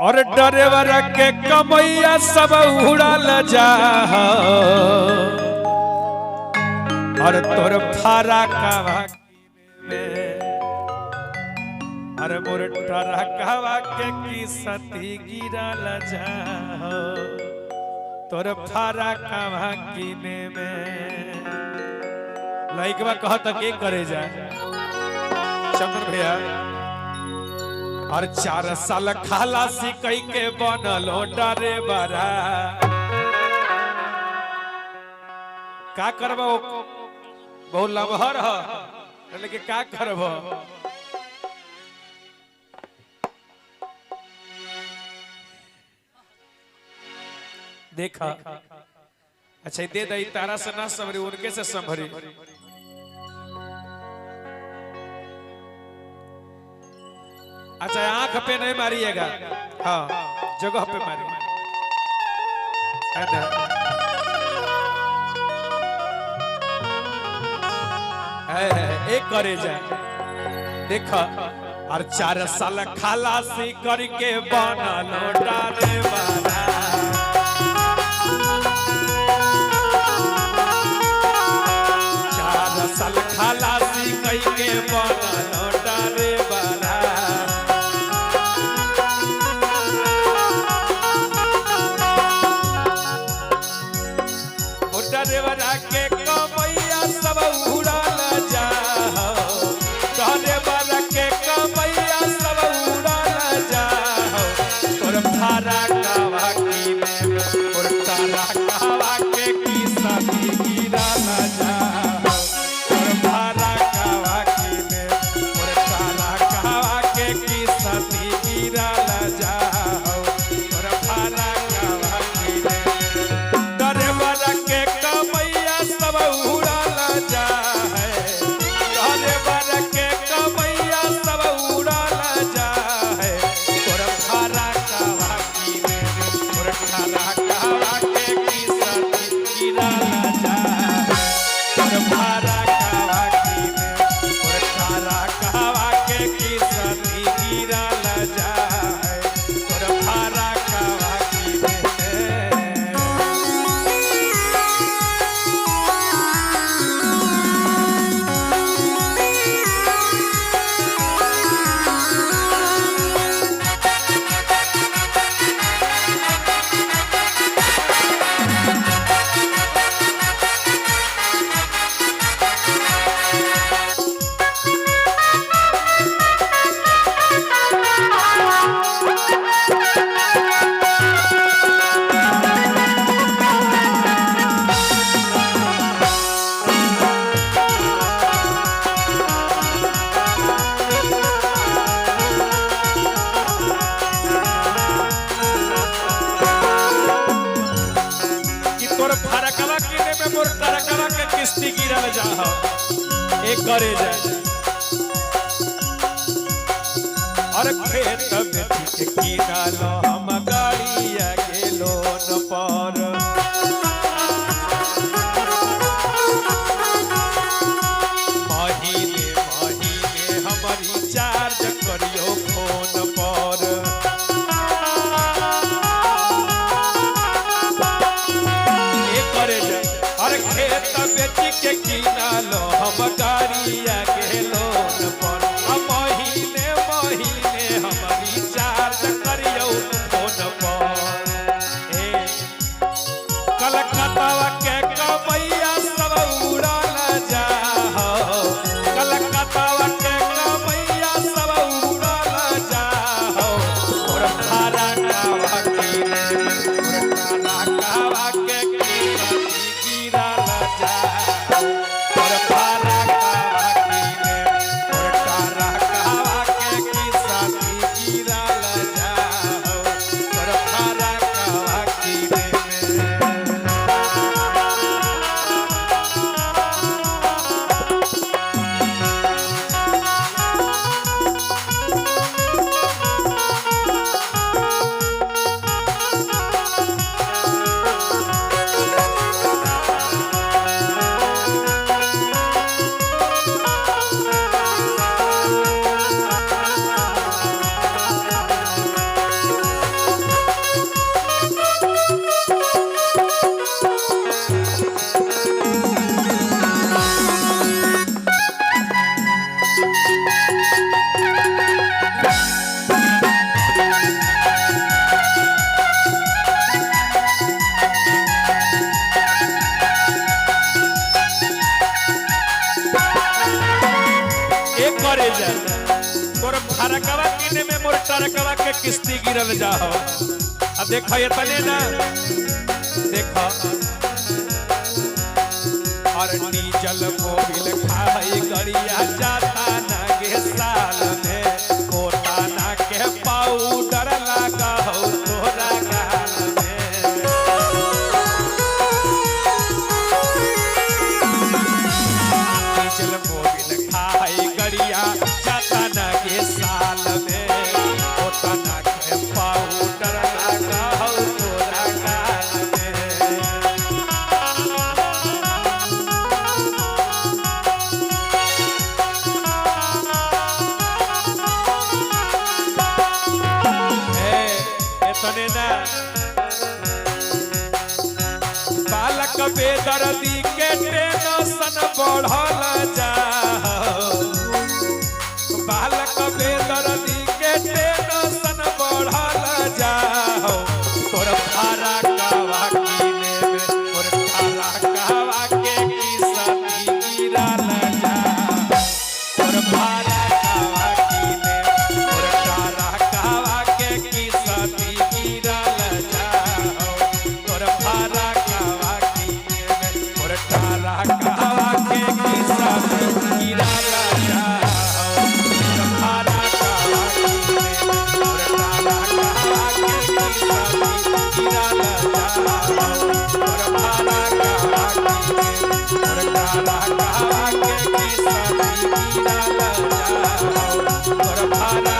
और ड्राइवर के कमैया सब उड़ल जा और तोर फारा कावा में अरे मोर टरा कावा के की सती गिरल जा तोर फारा कावा कीने में लइकवा कहत के करे जा चंद्र भैया और 4 साल खलासी कई के बनलो डरे बरा का करबो बहुत लमहर है लेकिन का करबो देखा अच्छा दे दई तारा से ना संभरी उनके से संभरी अच्छा आंख पे नहीं मारिएगा हाँ जगह पे मारिए है ना एक करे जा देखा और 4 साल खलासी करके बनलो डाले वाला 4 साल खलासी करके बनलो डाले वाला देवरा के कमैया सब उड़ल जा देवरा के कमैया सब उड़ल जा तोर फारा कावा की में तोर तारा कावा के की सती गिरल जा तोर फारा कावा की में तोर तारा कावा के की सती गिरल जा तोर फारा कावा की में देवरा के कमैया सब उड़ल जा देवरा के कमैया सब उड़ल जा तोर फारा कावा की में तोर फारा कावा के की सती गिरल जा तोर फारा कावा की में तोर फारा कावा के की सती गिरल जा तोर फारा कावा की में फरकवा किने में मोर तरकवा के किस्ती गिरल जा एक करे जा और खेत में ठीक गिरल हम गाड़िया गेलो न पर महीने महीने हमारी चार्ज करियो फोन पर और खेत बेची के किनालो हम गाड़िया के लोन पर महीने महीने हमारी चार्ज करियो फोन पर फरकवा किने में मोर टरकवा के किस्ती गिरल जाओ। अब देखो ये तने ना देखो और डीजल मोबिल खाई गड़िया जाता ना गे साल में होता ना के पाउडर लगा हो तोरा गाल में। डीजल मोबिल खाई गड़िया जाता ना गे साल में होता ना के पाउडर लगा हो तोरा गाल में। तने ना बालक बेदर्दी के टेंशन बढ़ल जाओ। बालक बेदर्दी के टेंशन बढ़ल जाओ। तोर भाड़ा कावा किने में तोर भाड़ा कावा के किस्ती गिरल जाओ। तोर भाड़ा कावा किने तोर भाड़ा कावा के किस्ती गिरल जाओ। तोर भाड़ा कावा किने में तोर भाड़ा कावा के किस्ती गिरल जाओ। तोर भाड़ा कावा किने तोर भाड़ा कावा के किस्ती गिरल जाओ। तोर भाड़ा कावा किने तोर भाड़ा कावा के किस्ती गिरल जाओ। तोर भाड़ा